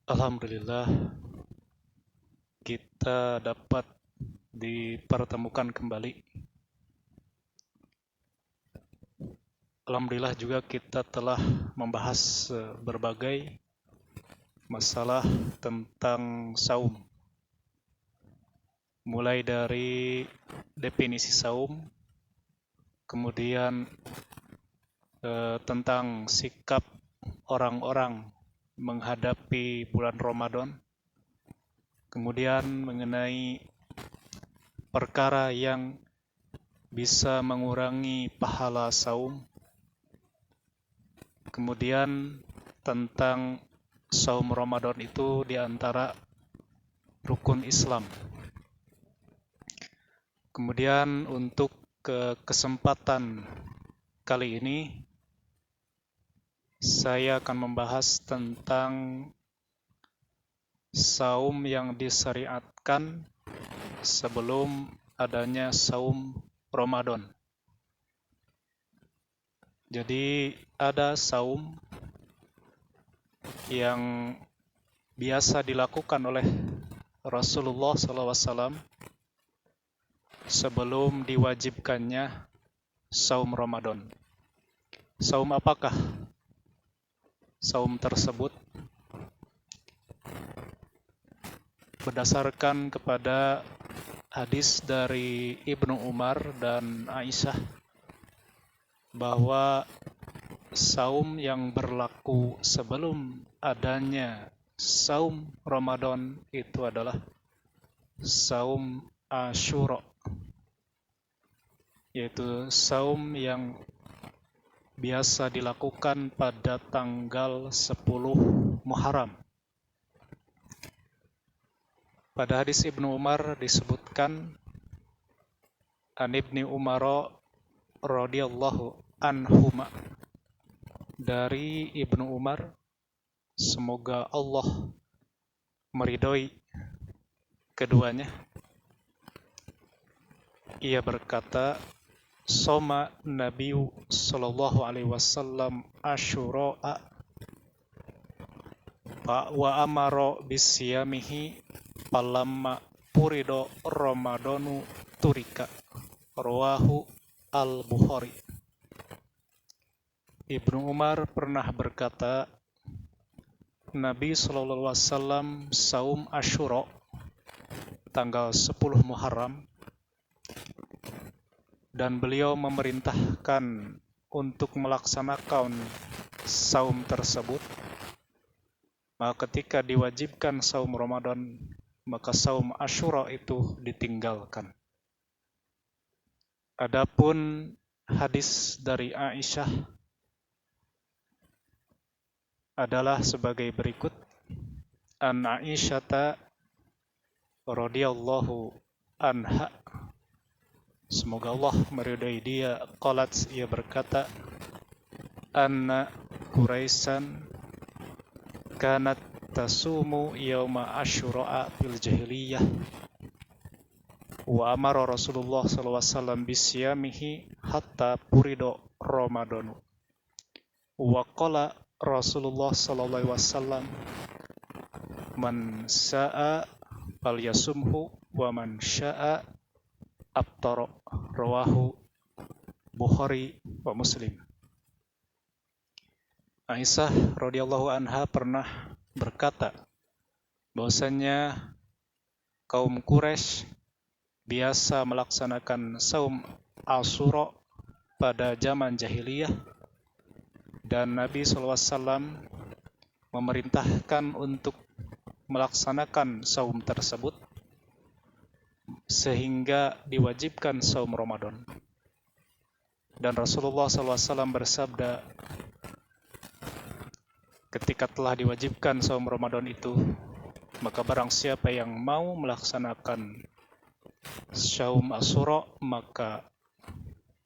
Alhamdulillah kita dapat dipertemukan kembali. Alhamdulillah juga kita telah membahas berbagai masalah tentang saum. Mulai dari definisi saum, kemudian tentang sikap orang-orang menghadapi bulan Ramadan, kemudian mengenai perkara yang bisa mengurangi pahala saum, kemudian tentang saum Ramadan itu di antara rukun Islam. Kemudian untuk kesempatan kali ini saya akan membahas tentang saum yang disyariatkan sebelum adanya saum Ramadan. Jadi ada saum yang biasa dilakukan oleh Rasulullah SAW sebelum diwajibkannya saum Ramadan. Saum apakah saum tersebut? Berdasarkan kepada hadis dari Ibnu Umar dan Aisyah bahwa saum yang berlaku sebelum adanya saum Ramadan itu adalah saum Asyura, yaitu saum yang biasa dilakukan pada tanggal 10 Muharram. Pada hadis Ibnu Umar disebutkan an Ibni Umar radhiyallahu anhuma, dari Ibnu Umar, semoga Allah meridhoi keduanya, ia berkata, Soma Nabi sallallahu alaihi wasallam Asyura'a wa amara bisyamihi falamma purido Ramadanu turika. Rawahu Al-Bukhari. Ibnu Umar pernah berkata, Nabi sallallahu alaihi wasallam saum Asyura tanggal 10 Muharram, dan beliau memerintahkan untuk melaksanakan saum tersebut. Maka ketika diwajibkan saum Ramadan, maka saum Asyura itu ditinggalkan. Adapun hadis dari Aisyah adalah sebagai berikut. An Aisyata radhiyallahu anha, semoga Allah meridai dia, qalat, ia berkata, anna Quraisyan kanat tasumu yauma Asyura fil jahiliyah wa amara Rasulullah sallallahu alaihi wasallam bisyamihi hatta purido Ramadanu wa qala Rasulullah sallallahu alaihi wasallam man syaa falyasumhu wa man syaa aftara. Rawahu Bukhari wa Muslim. Aisyah radhiyallahu anha pernah berkata bahwasanya kaum Quraisy biasa melaksanakan saum Asyura pada zaman jahiliyah, dan Nabi SAW memerintahkan untuk melaksanakan saum tersebut sehingga diwajibkan saum Ramadan. Dan Rasulullah SAW bersabda, ketika telah diwajibkan saum Ramadan itu, maka barang siapa yang mau melaksanakan saum Asyura, maka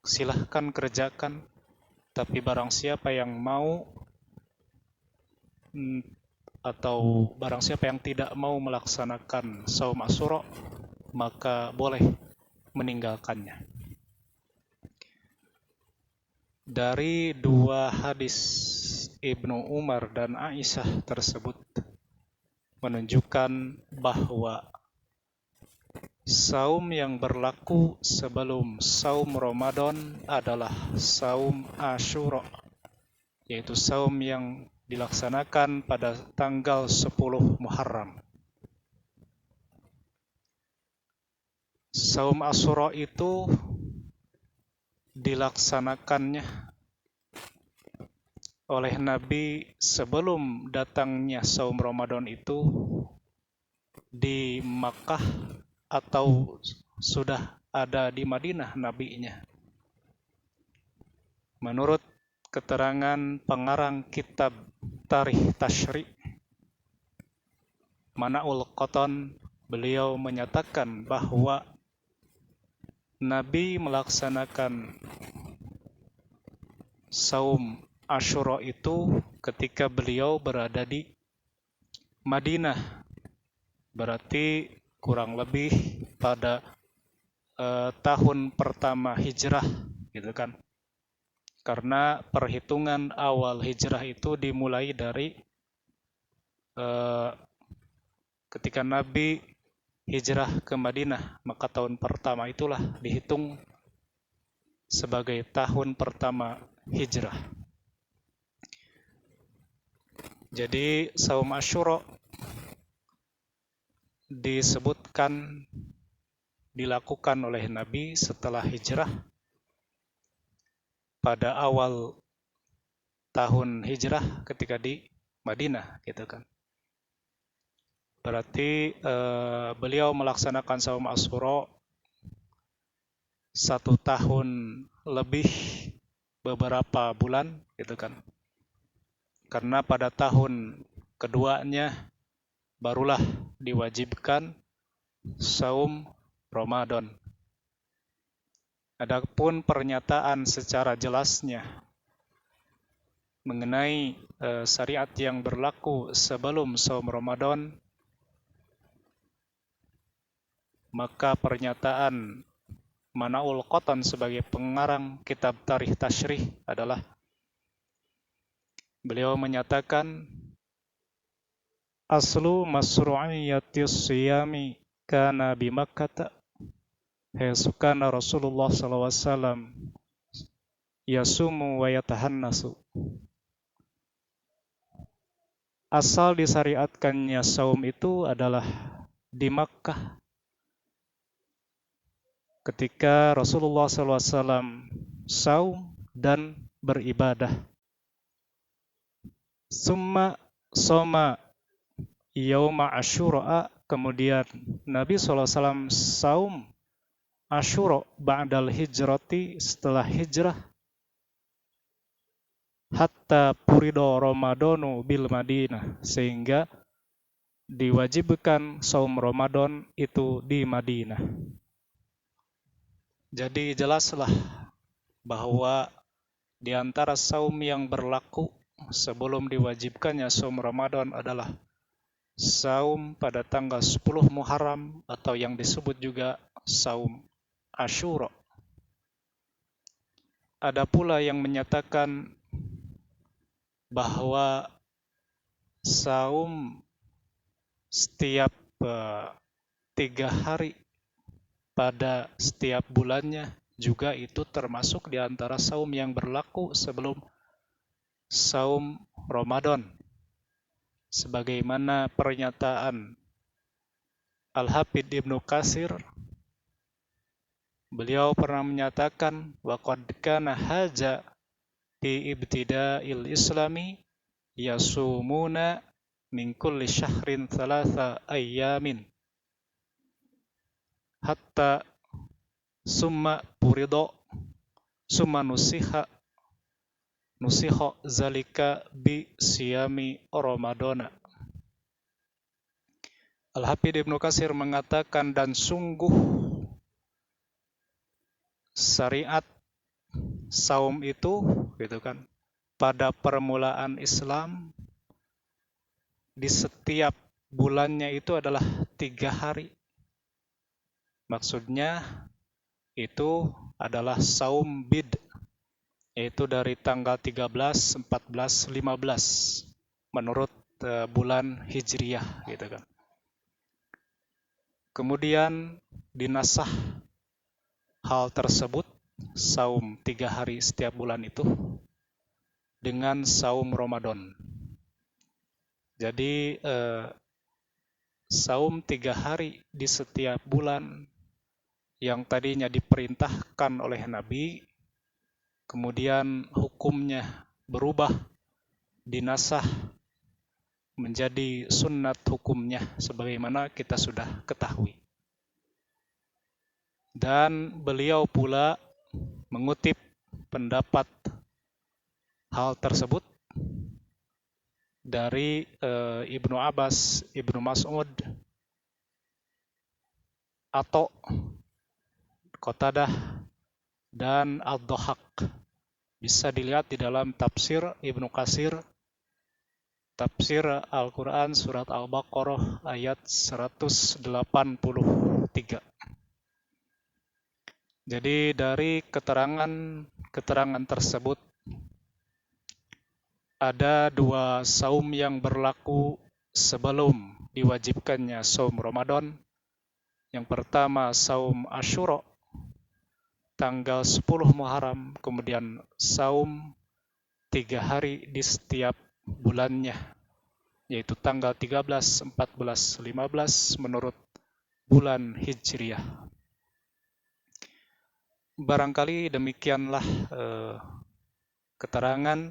silahkan kerjakan. Tapi barang siapa yang mau atau barang siapa yang tidak mau melaksanakan saum Asyura, maka boleh meninggalkannya. Dari dua hadis Ibnu Umar dan Aisyah tersebut, menunjukkan bahwa saum yang berlaku sebelum saum Ramadan adalah saum Asyura, yaitu saum yang dilaksanakan pada tanggal 10 Muharram. Saum Asyura itu dilaksanakannya oleh Nabi sebelum datangnya saum Ramadan itu di Makkah atau sudah ada di Madinah nabinya. Menurut keterangan pengarang kitab Tarikh Tashri' Mana'ul Qatan, beliau menyatakan bahwa Nabi melaksanakan saum Asyura itu ketika beliau berada di Madinah. Berarti kurang lebih pada tahun pertama hijrah, gitu kan. Karena perhitungan awal hijrah itu dimulai dari ketika Nabi hijrah ke Madinah, maka tahun pertama itulah dihitung sebagai tahun pertama hijrah. Jadi saum Asyura disebutkan dilakukan oleh Nabi setelah hijrah pada awal tahun hijrah ketika di Madinah, gitu kan. Berarti beliau melaksanakan saum Asyura 1 tahun lebih beberapa bulan, gitu kan. Karena pada tahun keduanya barulah diwajibkan saum Ramadan. Adapun pernyataan secara jelasnya mengenai syariat yang berlaku sebelum saum Ramadan, maka pernyataan Mana'ul Qatan sebagai pengarang kitab Tarikh Tashri' adalah beliau menyatakan aslu masru'iyatis siyami kana bi Makkah hayasukana Rasulullah SAW yasumu wa yatahannasu. Asal disyariatkannya saum itu adalah di Makkah ketika Rasulullah SAW saum dan beribadah. Summa soma yauma Asyura, kemudian Nabi SAW saum Asyura ba'dal hijrati, setelah hijrah, hatta purido Ramadanu bil Madinah, sehingga diwajibkan saum Ramadan itu di Madinah. Jadi jelaslah bahwa di antara saum yang berlaku sebelum diwajibkannya saum Ramadan adalah saum pada tanggal 10 Muharram atau yang disebut juga saum Asyura. Ada pula yang menyatakan bahwa saum setiap 3 hari pada setiap bulannya juga itu termasuk di antara saum yang berlaku sebelum saum Ramadan. Sebagaimana pernyataan Al-Hafidz Ibnu Katsir, beliau pernah menyatakan waqad kana haja fi ibtida'il islami yasumuna min kulli syahrin 3 ayyamin hatta summa purido summa nusiha zalika bi siyami Ramadana. Al-Hafidz Ibnu Katsir mengatakan, dan sungguh syariat saum itu, gitu kan, pada permulaan Islam di setiap bulannya itu adalah 3 hari. Maksudnya itu adalah saum bid, yaitu dari tanggal 13, 14, 15 menurut bulan Hijriyah gitu kan. Kemudian dinasah hal tersebut, saum 3 hari setiap bulan itu, dengan saum Ramadan. Jadi saum 3 hari di setiap bulan yang tadinya diperintahkan oleh Nabi, kemudian hukumnya berubah, dinasah menjadi sunnat hukumnya sebagaimana kita sudah ketahui. Dan beliau pula mengutip pendapat hal tersebut dari Ibnu Abbas, Ibnu Mas'ud, atau Qatadah, dan Ad-Dhahak. Bisa dilihat di dalam tafsir Ibnu Katsir, tafsir Al-Quran surat Al-Baqarah ayat 183. Jadi dari keterangan tersebut ada 2 saum yang berlaku sebelum diwajibkannya saum Ramadan. Yang pertama saum Asyura tanggal 10 Muharram, kemudian saum 3 hari di setiap bulannya, yaitu tanggal 13, 14, 15 menurut bulan Hijriyah. Barangkali demikianlah keterangan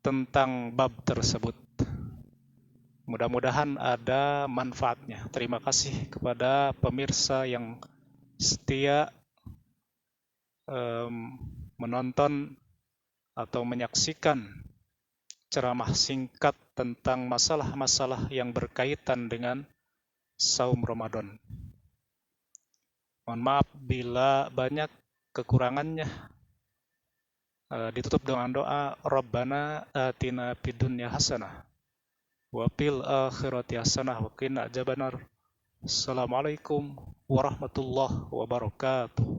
tentang bab tersebut. Mudah-mudahan ada manfaatnya. Terima kasih kepada pemirsa yang setia menonton atau menyaksikan ceramah singkat tentang masalah-masalah yang berkaitan dengan saum Ramadan. Mohon maaf bila banyak kekurangannya. Ditutup dengan doa, Rabbana atina fid dunya hasanah wa fil akhirati hasanah wa qina adzabannar. Assalamualaikum warahmatullahi wabarakatuh.